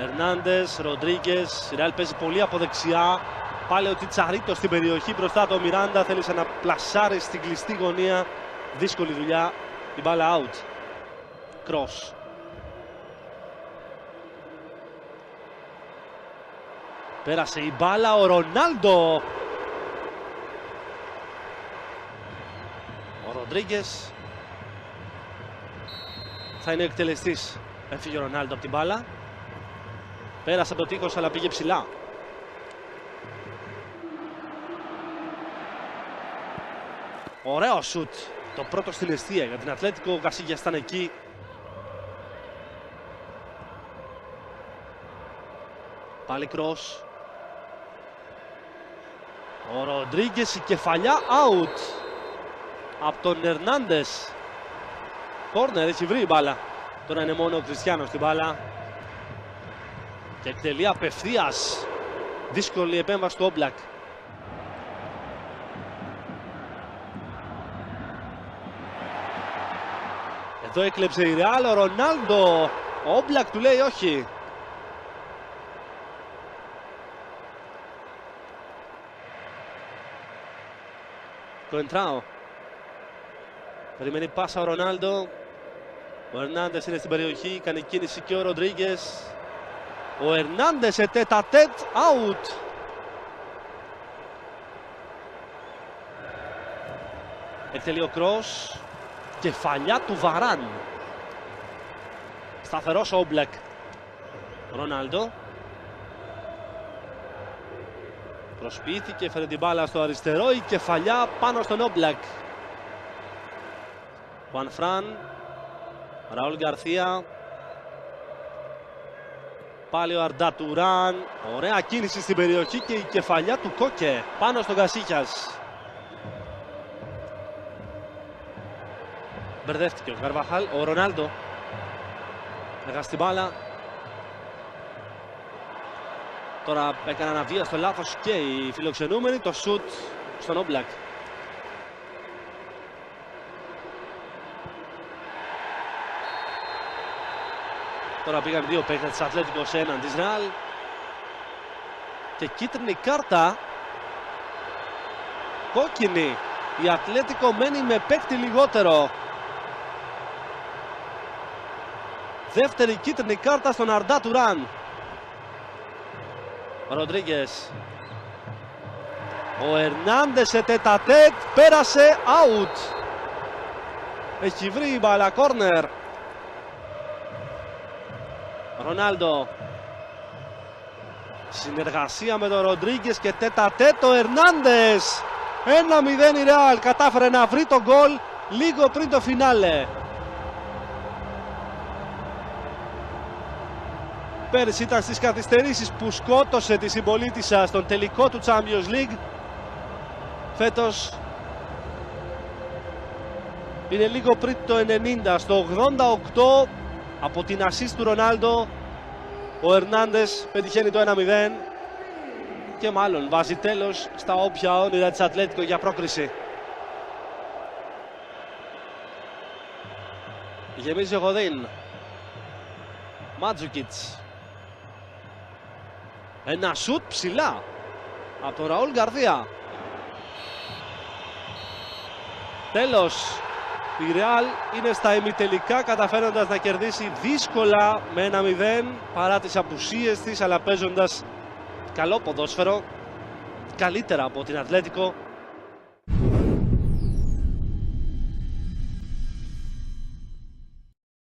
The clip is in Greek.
Ερνάντες, Ροντρίγκες, η Ρεάλ παίζει πολύ από δεξιά. Πάλι ο Τσιτσαρίτο στην περιοχή μπροστά το Μιράντα, θέλησε να πλασάρει στην κλειστή γωνία. Δύσκολη δουλειά, η μπάλα out. Cross. Πέρασε η μπάλα, ο Ρονάλντο. Ο Ροντρίγκες θα είναι εκτελεστής. Έφυγε ο Ρονάλντο από την μπάλα. Πέρασε από το τείχος αλλά πήγε ψηλά. Ωραίο σουτ. Το πρώτο στην εστία για την Ατλέτικο. Ο Κασίγιας ήταν εκεί. Πάλι κρός. Ο Ροντρίγκες, η κεφαλιά out από τον Ερνάντες. Κόρνερ, έχει βρει η μπάλα. Τώρα είναι μόνο ο Κριστιάνος στην μπάλα. Και εκτελεί απευθείας. Δύσκολη επέμβαση του Όμπλακ. Εδώ έκλεψε η Ρεάλ, ο Ρονάλντο. Ο Όμπλακ του λέει όχι. Κοεντράο. Περιμένει πάσα ο Ρονάλντο. Ο Ερνάντες είναι στην περιοχή, κάνει κίνηση και ο Ροντρίγκες. Ο Ερνάντες σε τέτα-τέτ, out. Εκτελεί ο κρός. Κεφαλιά του Βαράν. Σταθερός ο Όμπλακ. Ρονάλντο. Προσποιήθηκε, φέρε την μπάλα στο αριστερό. Η κεφαλιά πάνω στον Όμπλακ. Χουάν Φραν. Ραούλ Γκαρθία. Πάλι ο Αρντά Τουράν. Ωραία κίνηση στην περιοχή και η κεφαλιά του Κόκε πάνω στον Κασίγιας. Μπερδεύτηκε ο Καρβαχάλ. Ο Ρονάλντο. Έχασε την μπάλα. Τώρα έκαναν αβίαστο λάθος και οι φιλοξενούμενοι. Το σουτ στον Όμπλακ. Τώρα πήγαν δύο παίκτες της Ατλέτικο σε έναν της Ρεάλ. Και κίτρινη κάρτα. Κόκκινη. Η Ατλέτικο μένει με παίκτη λιγότερο. Δεύτερη κίτρινη κάρτα στον Αρντά Τουράν. Ροντρίγκες. Ο Ερνάντες σε τέτα-τέτ πέρασε out. Έχει βρει η μπάλα, κόρνερ. Ρονάλντο. Συνεργασία με τον Ροντρίγκες και τέτα-τέτ ο Ερνάντες. 1-0 η Ρεάλ. Κατάφερε να βρει τον γκολ λίγο πριν το φινάλε. Πέρυσι ήταν στις καθυστερήσεις που σκότωσε τη συμπολίτισσα στον τελικό του Champions League. Φέτος είναι λίγο πριν το 90, στο 88 από την ασίστ του Ρονάλντο ο Ερνάντες πετυχαίνει το 1-0 και μάλλον βάζει τέλος στα όποια όνειρα της Ατλέτικο για πρόκριση. Γεμίζει ο Γοδίν. Μάντζουκιτς. Ένα σουτ ψηλά από τον Ραούλ Γκαρθία. Τέλος. Η Ρεάλ είναι στα ημιτελικά, καταφέροντας να κερδίσει δύσκολα με 1-0 παρά τις απουσίες της, αλλά παίζοντας καλό ποδόσφαιρο, καλύτερα από την Ατλέτικο.